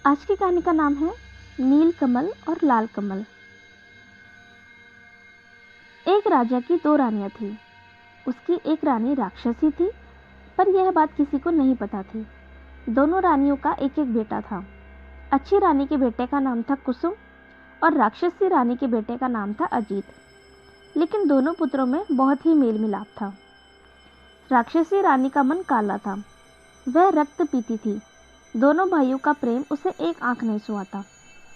आज की कहानी का नाम है नील कमल और लाल कमल। एक राजा की दो रानियां थीं। उसकी एक रानी राक्षसी थी, पर यह बात किसी को नहीं पता थी। दोनों रानियों का एक एक बेटा था। अच्छी रानी के बेटे का नाम था कुसुम और राक्षसी रानी के बेटे का नाम था अजीत। लेकिन दोनों पुत्रों में बहुत ही मेल मिलाप था। राक्षसी रानी का मन काला था, वह रक्त पीती थी। दोनों भाइयों का प्रेम उसे एक आंख नहीं सुहाता।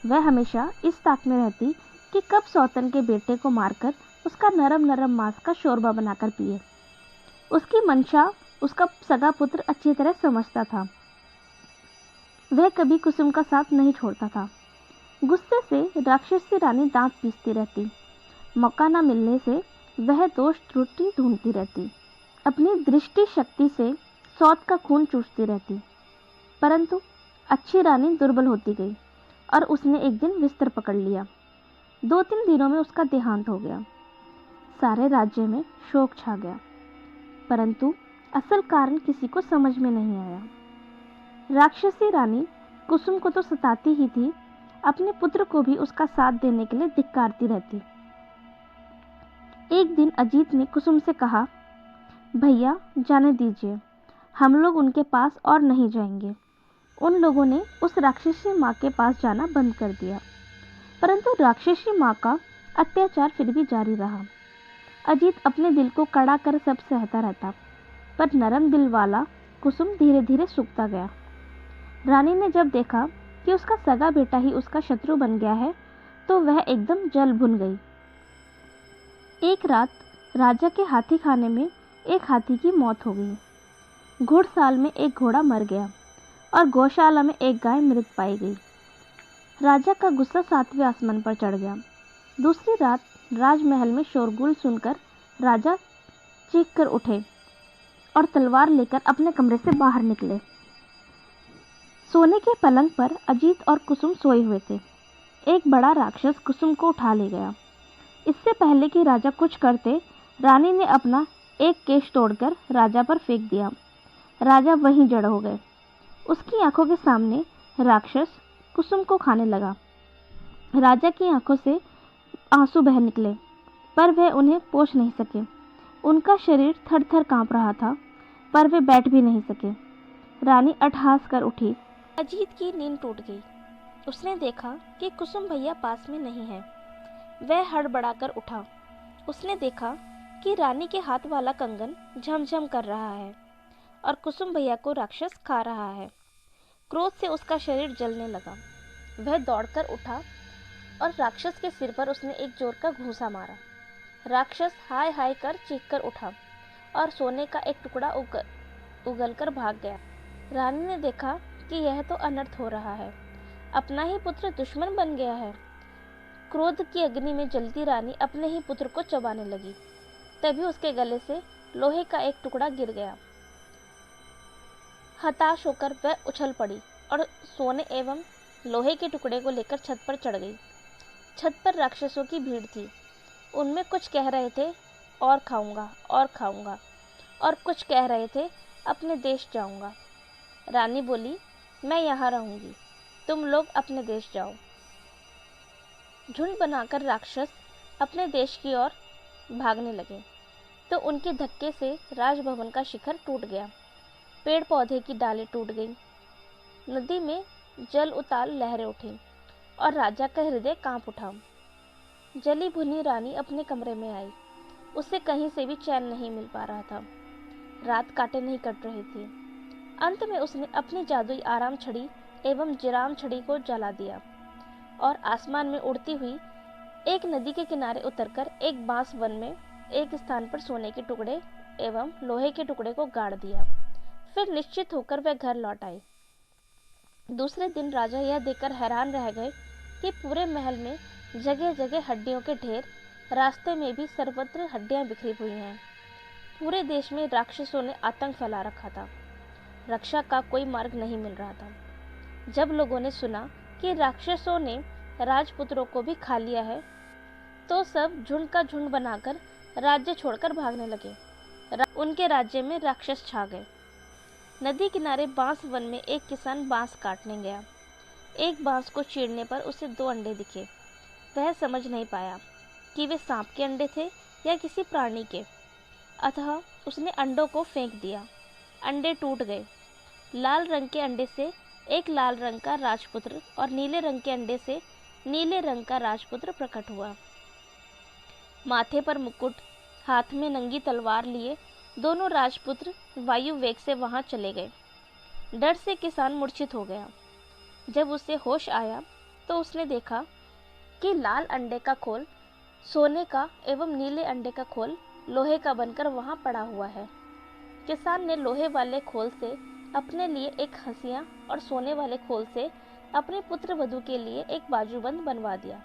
वह हमेशा इस ताक में रहती कि कब सौतन के बेटे को मारकर उसका नरम नरम मांस का शोरबा बनाकर पिए। उसकी मंशा उसका सगा पुत्र अच्छी तरह समझता था। वह कभी कुसुम का साथ नहीं छोड़ता था। गुस्से से राक्षसी रानी दांत पीसती रहती। मौका न मिलने से वह दोष त्रुटि ढूंढती रहती। अपनी दृष्टि शक्ति से सौत का खून चूसती रहती। परंतु अच्छी रानी दुर्बल होती गई और उसने एक दिन बिस्तर पकड़ लिया। 2-3 दिनों में उसका देहांत हो गया। सारे राज्य में शोक छा गया, परंतु असल कारण किसी को समझ में नहीं आया। राक्षसी रानी कुसुम को तो सताती ही थी, अपने पुत्र को भी उसका साथ देने के लिए धिक्कारती रहती। एक दिन अजीत ने कुसुम से कहा, भैया जाने दीजिए, हम लोग उनके पास और नहीं जाएंगे। उन लोगों ने उस राक्षसी माँ के पास जाना बंद कर दिया, परंतु राक्षसी माँ का अत्याचार फिर भी जारी रहा। अजीत अपने दिल को कड़ा कर सब सहता रहता, पर नरम दिल वाला कुसुम धीरे धीरे सूखता गया। रानी ने जब देखा कि उसका सगा बेटा ही उसका शत्रु बन गया है, तो वह एकदम जल भुन गई। एक रात राजा के हाथी खाने में एक हाथी की मौत हो गई। घुड़साल में एक घोड़ा मर गया और गौशाला में एक गाय मृत पाई गई। राजा का गुस्सा 7वें आसमान पर चढ़ गया। दूसरी रात राजमहल में शोरगुल सुनकर राजा चीख कर उठे और तलवार लेकर अपने कमरे से बाहर निकले। सोने के पलंग पर अजीत और कुसुम सोए हुए थे। एक बड़ा राक्षस कुसुम को उठा ले गया। इससे पहले कि राजा कुछ करते, रानी ने अपना एक केश तोड़कर राजा पर फेंक दिया। राजा वहीं जड़ हो गए। उसकी आंखों के सामने राक्षस कुसुम को खाने लगा। राजा की आंखों से आंसू बह निकले, पर वह उन्हें पोंछ नहीं सके। उनका शरीर थर थर कांप रहा था, पर वे बैठ भी नहीं सके। रानी अट्टहास कर उठी। अजीत की नींद टूट गई। उसने देखा कि कुसुम भैया पास में नहीं है। वह हड़बड़ाकर उठा। उसने देखा कि रानी के हाथ वाला कंगन झमझम कर रहा है और कुसुम भैया को राक्षस खा रहा है। क्रोध से उसका शरीर जलने लगा। वह दौड़कर उठा और राक्षस के सिर पर उसने एक जोर का घूंसा मारा। राक्षस हाय हाय कर चीख कर उठा और सोने का एक टुकड़ा उगलकर भाग गया। रानी ने देखा कि यह तो अनर्थ हो रहा है, अपना ही पुत्र दुश्मन बन गया है। क्रोध की अग्नि में जलती रानी अपने ही पुत्र को चबाने लगी। तभी उसके गले से लोहे का एक टुकड़ा गिर गया। हताश होकर वह उछल पड़ी और सोने एवं लोहे के टुकड़े को लेकर छत पर चढ़ गई। छत पर राक्षसों की भीड़ थी। उनमें कुछ कह रहे थे और खाऊंगा और खाऊंगा, और कुछ कह रहे थे अपने देश जाऊंगा। रानी बोली, मैं यहाँ रहूंगी, तुम लोग अपने देश जाओ। झुंड बनाकर राक्षस अपने देश की ओर भागने लगे, तो उनके धक्के से राजभवन का शिखर टूट गया। पेड़ पौधे की डालें टूट गईं। नदी में जल उताल लहरें उठी और राजा का हृदय कांप उठा। जली भुनी रानी अपने कमरे में आई। उसे कहीं से भी चैन नहीं मिल पा रहा था। रात काटे नहीं कट रही थी। अंत में उसने अपनी जादुई आराम छड़ी एवं जिराम छड़ी को जला दिया और आसमान में उड़ती हुई एक नदी के किनारे उतरकर एक बांस वन में एक स्थान पर सोने के टुकड़े एवं लोहे के टुकड़े को गाड़ दिया। फिर निश्चित होकर वह घर लौट आई। दूसरे दिन राजा यह देखकर हैरान रह गए कि पूरे महल में जगह जगह हड्डियों के ढेर, रास्ते में भी सर्वत्र हड्डियां बिखरी हुई हैं। पूरे देश में राक्षसों ने आतंक फैला रखा था। रक्षा का कोई मार्ग नहीं मिल रहा था। जब लोगों ने सुना कि राक्षसों ने राजपुत्रों को भी खा लिया है, तो सब झुंड का झुंड बनाकर राज्य छोड़कर भागने लगे। उनके राज्य में राक्षस छा गए। नदी किनारे बांस वन में एक किसान बांस काटने गया। एक बांस को चीरने पर उसे 2 अंडे दिखे। वह समझ नहीं पाया कि वे सांप के अंडे थे या किसी प्राणी के, अतः उसने अंडों को फेंक दिया। अंडे टूट गए। लाल रंग के अंडे से एक लाल रंग का राजपुत्र और नीले रंग के अंडे से नीले रंग का राजपुत्र प्रकट हुआ। माथे पर मुकुट, हाथ में नंगी तलवार लिए दोनों राजपुत्र वायु वेग से वहां चले गए। डर से किसान मूर्छित हो गया। जब उसे होश आया तो उसने देखा कि लाल अंडे का खोल सोने का एवं नीले अंडे का खोल लोहे का बनकर वहां पड़ा हुआ है। किसान ने लोहे वाले खोल से अपने लिए एक हंसिया और सोने वाले खोल से अपने पुत्र वधू के लिए एक बाजूबंद बनवा दिया।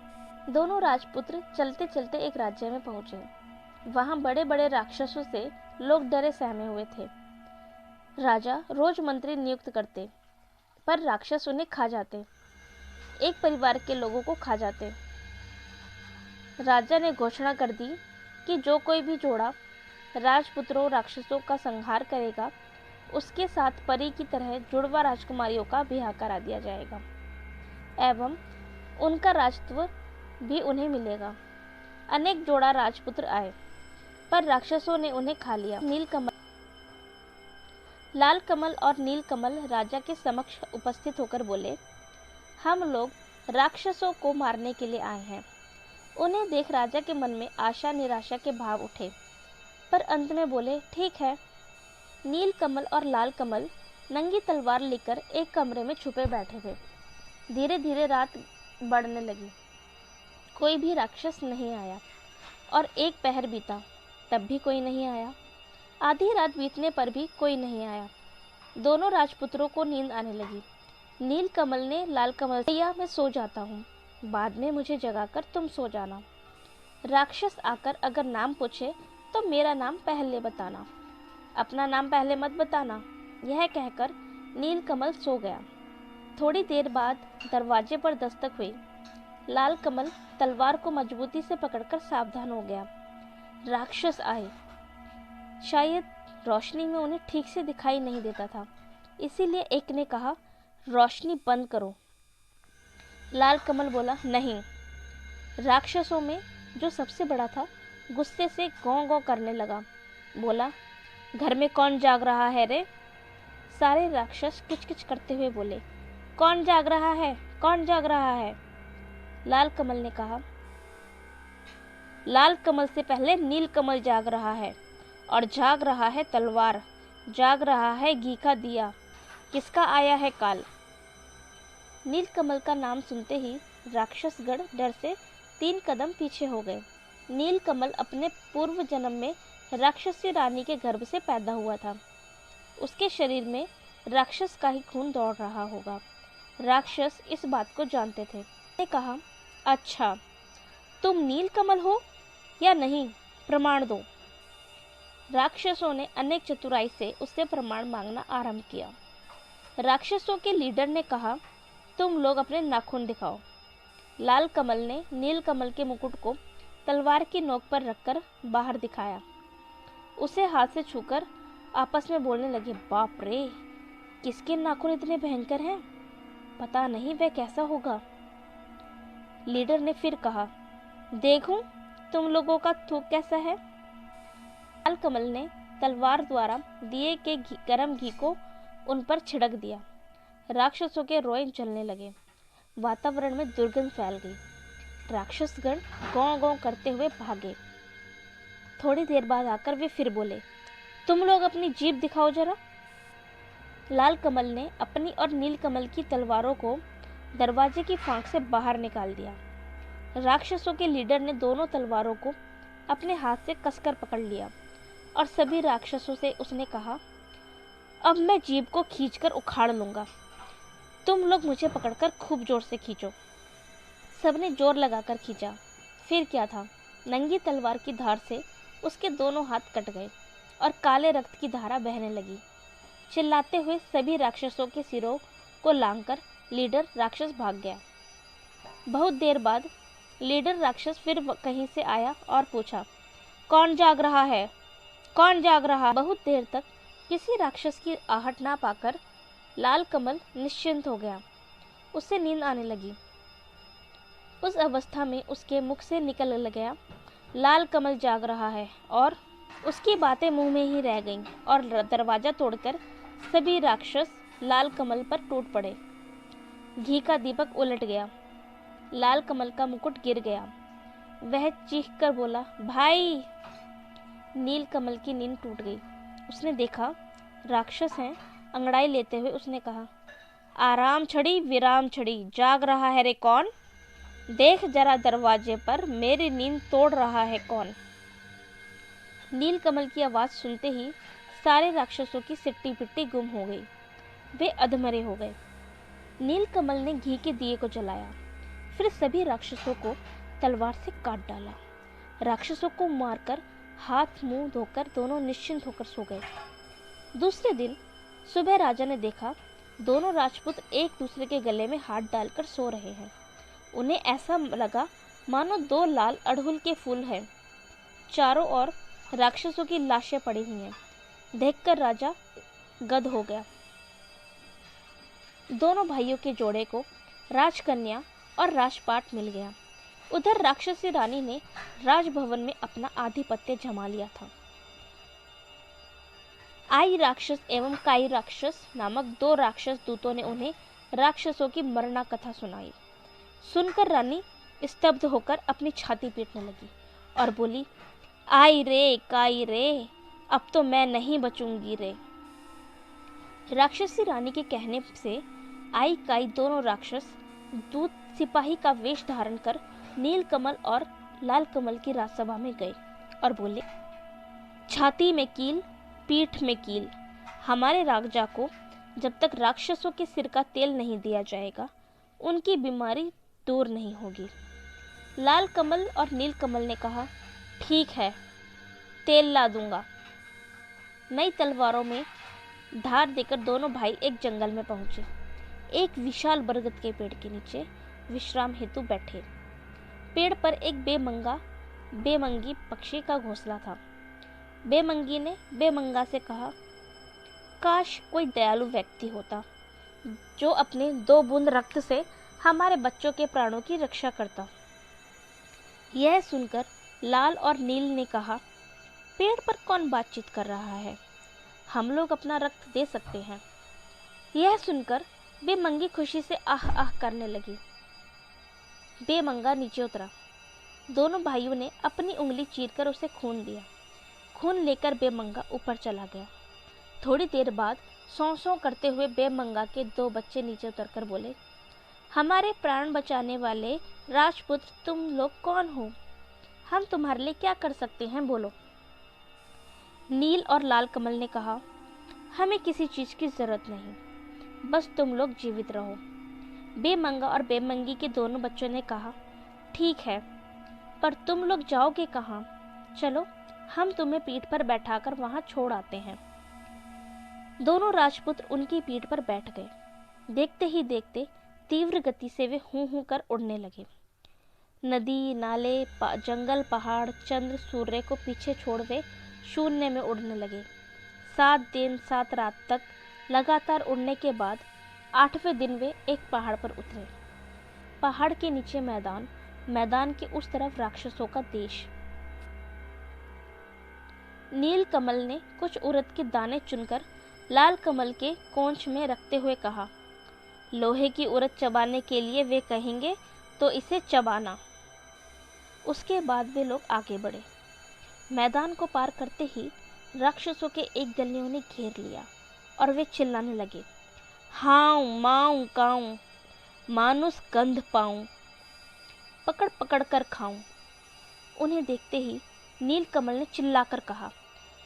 दोनों राजपुत्र चलते चलते एक राज्य में पहुंचे। वहां बड़े बड़े राक्षसों से लोग डरे सहमे हुए थे। राजा रोज मंत्री नियुक्त करते, पर राक्षस उन्हें खा जाते, एक परिवार के लोगों को खा जाते। राजा ने घोषणा कर दी कि जो कोई भी जोड़ा राजपुत्रों राक्षसों का संहार करेगा, उसके साथ परी की तरह जुड़वा राजकुमारियों का ब्याह करा दिया जाएगा एवं उनका राजत्व भी उन्हें मिलेगा। अनेक जोड़ा राजपुत्र आए, पर राक्षसों ने उन्हें खा लिया। लाल कमल और नील कमल राजा के समक्ष उपस्थित होकर बोले, हम लोग राक्षसों को मारने के लिए आए हैं। उन्हें देख राजा के मन में आशा निराशा के भाव उठे, पर अंत में बोले, ठीक है। नील कमल और लाल कमल नंगी तलवार लेकर एक कमरे में छुपे बैठे थे। धीरे धीरे रात बढ़ने लगी। कोई भी राक्षस नहीं आया और एक पहर बीता, तब भी कोई नहीं आया। आधी रात बीतने पर भी कोई नहीं आया। दोनों राजपुत्रों को नींद आने लगी। नील कमल ने लाल कमल से, भैया मैं सो जाता हूँ, बाद में मुझे जगाकर तुम सो जाना। राक्षस आकर अगर नाम पूछे तो मेरा नाम पहले बताना, अपना नाम पहले मत बताना। यह कहकर नील कमल सो गया। थोड़ी देर बाद दरवाजे पर दस्तक हुई। लाल कमल तलवार को मजबूती से पकड़कर सावधान हो गया। राक्षस आए। शायद रोशनी में उन्हें ठीक से दिखाई नहीं देता था, इसीलिए एक ने कहा, रोशनी बंद करो। लाल कमल बोला, नहीं। राक्षसों में जो सबसे बड़ा था गुस्से से गौं गौं करने लगा। बोला, घर में कौन जाग रहा है रे? सारे राक्षस किचकिच करते हुए बोले, कौन जाग रहा है, कौन जाग रहा है? लाल कमल ने कहा, लाल कमल से पहले नील कमल जाग रहा है, और जाग रहा है तलवार, जाग रहा है घी का दिया। किसका आया है काल? नील कमल का नाम सुनते ही राक्षसगण डर से 3 कदम पीछे हो गए। नील कमल अपने पूर्व जन्म में राक्षसी रानी के गर्भ से पैदा हुआ था। उसके शरीर में राक्षस का ही खून दौड़ रहा होगा। राक्षस इस बात को जानते थे। ने कहा, अच्छा, तुम नील कमल हो या नहीं, प्रमाण दो। राक्षसों ने अनेक चतुराई से उससे प्रमाण मांगना आरंभ किया। राक्षसों के लीडर ने कहा, तुम लोग अपने नाखून दिखाओ। लाल कमल ने नील कमल के मुकुट को तलवार की नोक पर रखकर बाहर दिखाया। उसे हाथ से छूकर आपस में बोलने लगे, बाप रे, किसके नाखून इतने भयंकर हैं, पता नहीं वह कैसा होगा। लीडर ने फिर कहा, देखूं तुम लोगों का थूक कैसा है। लाल कमल ने तलवार द्वारा दिए के गरम घी को उन पर छिड़क दिया। राक्षसों के रोए जलने लगे। वातावरण में दुर्गंध फैल गई। राक्षसगण गौं गौं करते हुए भागे। थोड़ी देर बाद आकर वे फिर बोले, तुम लोग अपनी जीभ दिखाओ जरा। लाल कमल ने अपनी और नील कमल की तलवारों को दरवाजे की फांक से बाहर निकाल दिया। राक्षसों के लीडर ने दोनों तलवारों को अपने हाथ से कसकर पकड़ लिया और सभी राक्षसों से उसने कहा, अब मैं जीभ को खींचकर उखाड़ लूंगा, तुम लोग मुझे पकड़कर खूब जोर से खींचो। सबने जोर लगाकर खींचा। फिर क्या था, नंगी तलवार की धार से उसके दोनों हाथ कट गए और काले रक्त की धारा बहने लगी। चिल्लाते हुए सभी राक्षसों के सिरों को लांघकर लीडर राक्षस भाग गया। बहुत देर बाद लीडर राक्षस फिर कहीं से आया और पूछा, कौन जाग रहा है, कौन जाग रहा? बहुत देर तक किसी राक्षस की आहट ना पाकर लाल कमल निश्चिंत हो गया। उससे नींद आने लगी। उस अवस्था में उसके मुख से निकल गया, लाल कमल जाग रहा है, और उसकी बातें मुंह में ही रह गईं और दरवाजा तोड़कर सभी राक्षस लाल कमल पर टूट पड़े। घी का दीपक उलट गया, लाल कमल का मुकुट गिर गया। वह चीख कर बोला, भाई। नील कमल की नींद टूट गई। उसने देखा राक्षस हैं। अंगड़ाई लेते हुए उसने कहा, आराम छड़ी विराम छड़ी, जाग रहा है रे कौन? देख जरा दरवाजे पर मेरी नींद तोड़ रहा है कौन? नील कमल की आवाज़ सुनते ही सारे राक्षसों की सिट्टी पिट्टी गुम हो गई। वे अधमरे हो गए। नील कमल ने घी के दिए को जलाया, फिर सभी राक्षसों को तलवार से काट डाला। राक्षसों को मारकर हाथ मुंह धोकर दोनों निश्चिंत होकर सो गए। दूसरे दिन सुबह राजा ने देखा दोनों राजपूत एक दूसरे के गले में हाथ डालकर सो रहे हैं। उन्हें ऐसा लगा मानो दो लाल अड़हुल के फूल हैं। चारों ओर राक्षसों की लाशें पड़ी हुई हैं। देखकर राजा गद हो गया। दोनों भाइयों के जोड़े को राजकन्या और राजपाट मिल गया। उधर राक्षसी रानी ने राजभवन में अपना आधिपत्य जमा लिया था। आई राक्षस एवं काई राक्षस नामक दो राक्षस दूतों ने उन्हें राक्षसों की मरना कथा सुनाई। सुनकर रानी स्तब्ध होकर अपनी छाती पीटने लगी और बोली, आई रे काई रे, अब तो मैं नहीं बचूंगी रे। राक्षसी रानी के कहने से आई काई दोनों राक्षस दूत सिपाही का वेश धारण कर नील कमल और लाल कमल की राजसभा में गए और बोले, छाती में कील, पीठ में कील। हमारे राजा को जब तक राक्षसों के सिर का तेल नहीं दिया जाएगा, उनकी बीमारी दूर नहीं होगी। लाल कमल और नील कमल ने कहा, ठीक है, तेल ला दूंगा। नई तलवारों में धार देकर दोनों भाई एक जंगल में पहुंचे। एक विशाल बरगद के पेड़ के नीचे विश्राम हेतु बैठे। पेड़ पर एक बेमंगी पक्षी का घोंसला था। बेमंगी ने बेमंगा से कहा, काश कोई दयालु व्यक्ति होता जो अपने 2 बूंद रक्त से हमारे बच्चों के प्राणों की रक्षा करता। यह सुनकर लाल और नील ने कहा, पेड़ पर कौन बातचीत कर रहा है, हम लोग अपना रक्त दे सकते हैं। यह सुनकर बेमंगी खुशी से आह आह करने लगी। बेमंगा नीचे उतरा। दोनों भाइयों ने अपनी उंगली चीरकर उसे खून दिया। खून लेकर बेमंगा ऊपर चला गया। थोड़ी देर बाद सौं सौं करते हुए बेमंगा के 2 बच्चे नीचे उतरकर बोले, हमारे प्राण बचाने वाले राजपुत्र तुम लोग कौन हो? हम तुम्हारे लिए क्या कर सकते हैं, बोलो। नील और लाल कमल ने कहा, हमें किसी चीज की जरूरत नहीं, बस तुम लोग जीवित रहो। बेमंगा और बेमंगी के दोनों बच्चों ने कहा, ठीक है, पर तुम लोग जाओगे कहाँ? चलो, हम तुम्हें पीठ पर बैठाकर वहां छोड़ आते हैं। दोनों राजपुत्र उनकी पीठ पर बैठ गए। देखते ही देखते तीव्र गति से वे हूं हूं कर उड़ने लगे। नदी, नाले, जंगल, पहाड़, चंद्र, सूर्य को पीछे छोड़ वे शून्य में उड़ने लगे। 7 दिन 7 रात तक लगातार उड़ने के बाद 8वें दिन वे एक पहाड़ पर उतरे। पहाड़ के नीचे मैदान, मैदान के उस तरफ राक्षसों का देश। नील कमल ने कुछ उड़द के दाने चुनकर लाल कमल के कोंच में रखते हुए कहा, लोहे की उड़द चबाने के लिए वे कहेंगे तो इसे चबाना। उसके बाद वे लोग आगे बढ़े। मैदान को पार करते ही राक्षसों के एक दल ने उन्हें घेर लिया और वे चिल्लाने लगे, हाउ माऊ काऊ, मानुस गंध पाऊं, पकड़ पकड़ कर खाऊं। उन्हें देखते ही नील कमल ने चिल्लाकर कहा,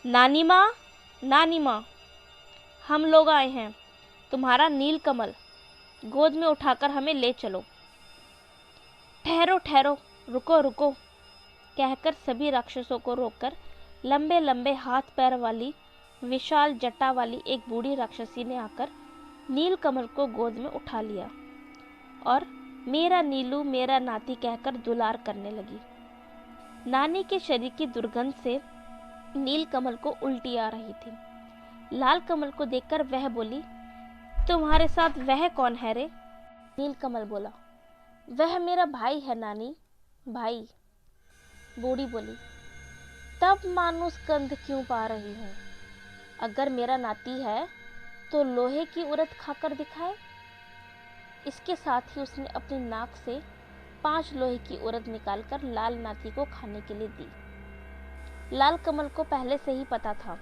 नानी माँ, नानी माँ, हम लोग आए हैं, तुम्हारा नील कमल, गोद में उठाकर हमें ले चलो। ठहरो ठहरो, रुको रुको, कहकर सभी राक्षसों को रोककर लंबे लंबे हाथ पैर वाली विशाल जटा वाली एक बूढ़ी राक्षसी ने आकर नील कमल को गोद में उठा लिया और मेरा नीलू मेरा नाती कहकर दुलार करने लगी। नानी के शरीर की दुर्गंध से नील कमल को उल्टी आ रही थी। लाल कमल को देखकर वह बोली, तुम्हारे साथ वह कौन है रे? नीलकमल बोला, वह मेरा भाई है नानी, भाई। बूढ़ी बोली, तब मानुस गंध क्यों पा रही हूँ? अगर मेरा नाती है तो लोहे की उरद खाकर दिखाए। इसके साथ ही उसने अपनी नाक से 5 लोहे की उरद निकालकर लाल नाती को खाने के लिए दी। लाल कमल को पहले से ही पता था।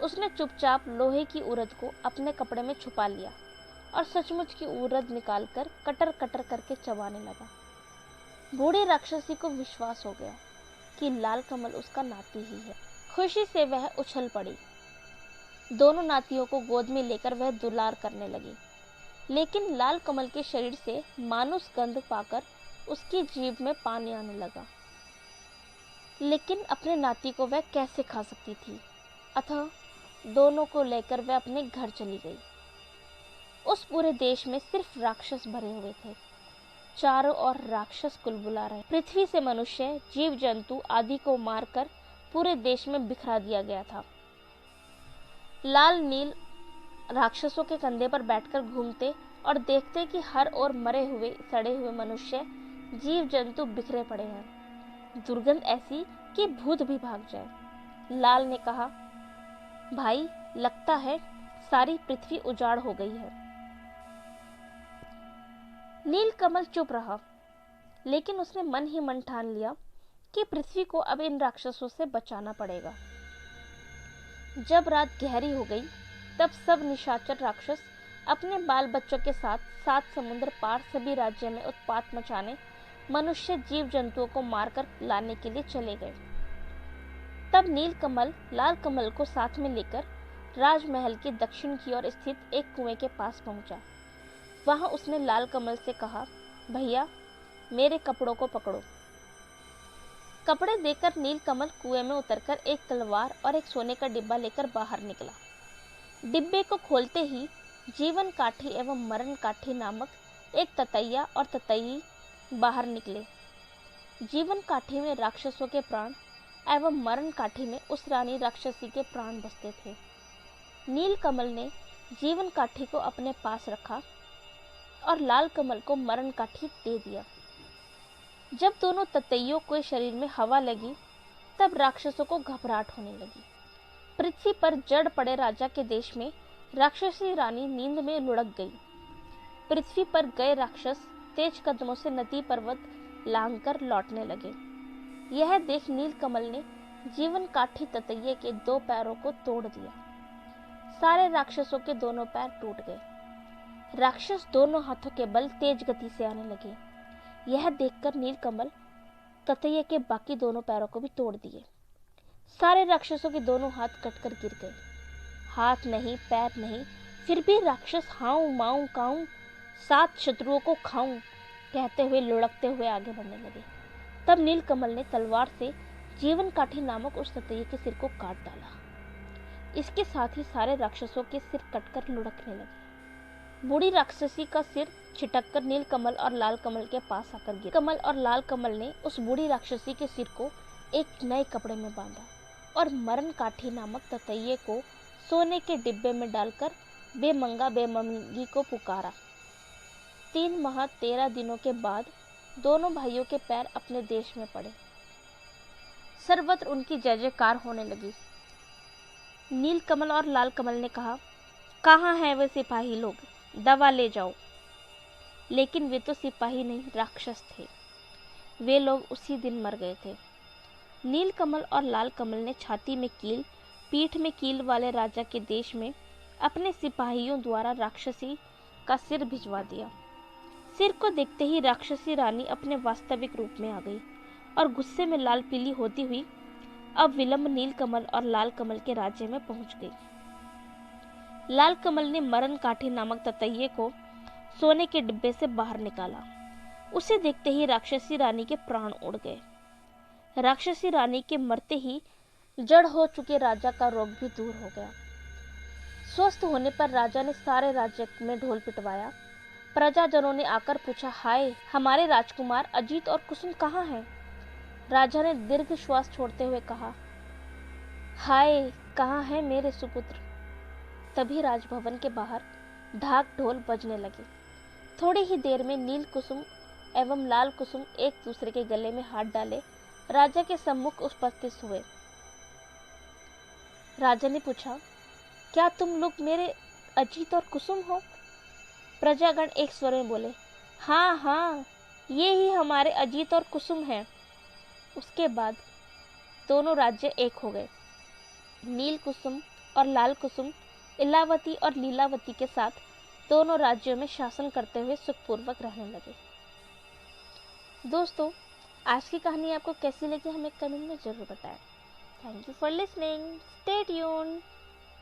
उसने चुपचाप लोहे की उरद को अपने कपड़े में छुपा लिया और सचमुच की उरद निकालकर कटर कटर करके चबाने लगा। बूढ़ी राक्षसी को विश्वास हो गया कि लाल कमल उसका नाती ही है। खुशी से वह उछल पड़ी। दोनों नातियों को गोद में लेकर वह दुलार करने लगी, लेकिन लाल कमल के शरीर से मानुस गंध पाकर उसकी जीभ में पानी आने लगा। लेकिन अपने नाती को वह कैसे खा सकती थी? अतः दोनों को लेकर वह अपने घर चली गई। उस पूरे देश में सिर्फ राक्षस भरे हुए थे। चारों ओर राक्षस कुलबुला रहे। पृथ्वी से मनुष्य, जीव जंतु आदि को मारकर पूरे देश में बिखरा दिया गया था। लाल नील राक्षसों के कंधे पर बैठकर घूमते और देखते कि हर ओर मरे हुए सड़े हुए मनुष्य, जीव जंतु बिखरे पड़े हैं। दुर्गंध ऐसी कि भूत भी भाग जाए। लाल ने कहा, भाई, लगता है सारी पृथ्वी उजाड़ हो गई है। नीलकमल चुप रहा, लेकिन उसने मन ही मन ठान लिया कि पृथ्वी को अब इन राक्षसों से बचाना पड़ेगा। जब रात गहरी हो गई, तब सब निशाचर राक्षस अपने बाल बच्चों के साथ 7 समुद्र पार सभी राज्य में उत्पात मचाने, मनुष्य जीव जंतुओं को मारकर लाने के लिए चले गए। तब नीलकमल लाल कमल को साथ में लेकर राजमहल के दक्षिण की ओर स्थित एक कुएं के पास पहुंचा। वहां उसने लाल कमल से कहा, भैया, मेरे कपड़ों को पकड़ो। कपड़े देकर नीलकमल कुएं में उतरकर एक तलवार और एक सोने का डिब्बा लेकर बाहर निकला। डिब्बे को खोलते ही जीवन काठी एवं मरण काठी नामक एक ततैया और ततैई बाहर निकले। जीवन काठी में राक्षसों के प्राण एवं मरण काठी में उस रानी राक्षसी के प्राण बसते थे। नीलकमल ने जीवन काठी को अपने पास रखा और लाल कमल को मरण काठी दे दिया। जब दोनों ततैयों के शरीर में हवा लगी, तब राक्षसों को घबराहट होने लगी। पृथ्वी पर जड़ पड़े राजा के देश में राक्षसी रानी नींद में लुढ़क गई। पृथ्वी पर गए राक्षस तेज कदमों से नदी पर्वत लांघकर लौटने लगे। यह देख नीलकमल ने जीवन काठी ततैये के 2 पैरों को तोड़ दिया। सारे राक्षसों के दोनों पैर टूट गए। राक्षस दोनों हाथों के बल तेज गति से आने लगे। यह देखकर नीलकमल ततैये के बाकी दोनों पैरों को भी तोड़ दिए। सारे राक्षसों के दोनों हाथ कटकर गिर गए। हाथ नहीं, पैर नहीं, फिर भी राक्षस हाउ माऊ काऊ 7 शत्रुओं को खाऊं कहते हुए लुढ़कते हुए आगे बढ़ने लगे। तब नीलकमल ने तलवार से जीवन काठी नामक उस ततैये के सिर को काट डाला। इसके साथ ही सारे राक्षसों के सिर कटकर लुढ़कने लगे। बूढ़ी राक्षसी का सिर छिटककर नीलकमल और लाल कमल के पास आकर गिरा। कमल और लाल कमल ने उस बूढ़ी राक्षसी के सिर को एक नए कपड़े में बांधा और मरण काठी नामक ततैये को सोने के डिब्बे में डालकर बेमंगा बेमंगी को पुकारा। 3 माह 13 दिनों के बाद दोनों भाइयों के पैर अपने देश में पड़े। सर्वत्र उनकी जय जयकार होने लगी। नीलकमल और लाल कमल ने कहा, कहाँ हैं वे सिपाही लोग, दवा ले जाओ। लेकिन वे तो सिपाही नहीं, राक्षस थे। वे लोग उसी दिन मर गए थे। नीलकमल और लाल कमल ने छाती में कील, पीठ में कील वाले राजा के देश में अपने सिपाहियों द्वारा राक्षसी का सिर भिजवा दिया। सिर को देखते ही राक्षसी रानी अपने वास्तविक रूप में आ गई और गुस्से में लाल पीली होती हुई अब विलंब नीलकमल और लाल कमल के राज्य में पहुंच गई। लाल कमल ने मरण काठी नामक ततैये को सोने के डिब्बे से बाहर निकाला। उसे देखते ही राक्षसी रानी के प्राण उड़ गए। राक्षसी रानी के मरते ही जड़ हो चुके राजा का रोग भी दूर हो गया। स्वस्थ होने पर राजा ने सारे राज्य में ढोल पिटवाया। प्रजाजनों ने आकर पूछा, हाय, हमारे राजकुमार अजीत और कुसुम कहाँ हैं? राजा ने दीर्घ श्वास छोड़ते हुए कहा, हाय, कहाँ है मेरे सुपुत्र? तभी राजभवन के बाहर ढाक ढोल बजने लगे। थोड़ी ही देर में नील कुसुम एवं लाल कुसुम एक दूसरे के गले में हाथ डाले राजा के सम्मुख उपस्थित हुए। राजा ने पूछा, क्या तुम लोग मेरे अजीत और कुसुम हो? प्रजागण एक स्वर में बोले, हाँ हाँ, ये ही हमारे अजीत और कुसुम हैं। उसके बाद दोनों राज्य एक हो गए। नील कुसुम और लाल कुसुम इलावती और लीलावती के साथ दोनों राज्यों में शासन करते हुए सुखपूर्वक रहने लगे। दोस्तों, आज की कहानी आपको कैसी लगी हमें कमेंट में जरूर बताएं। Thank you for listening. Stay tuned.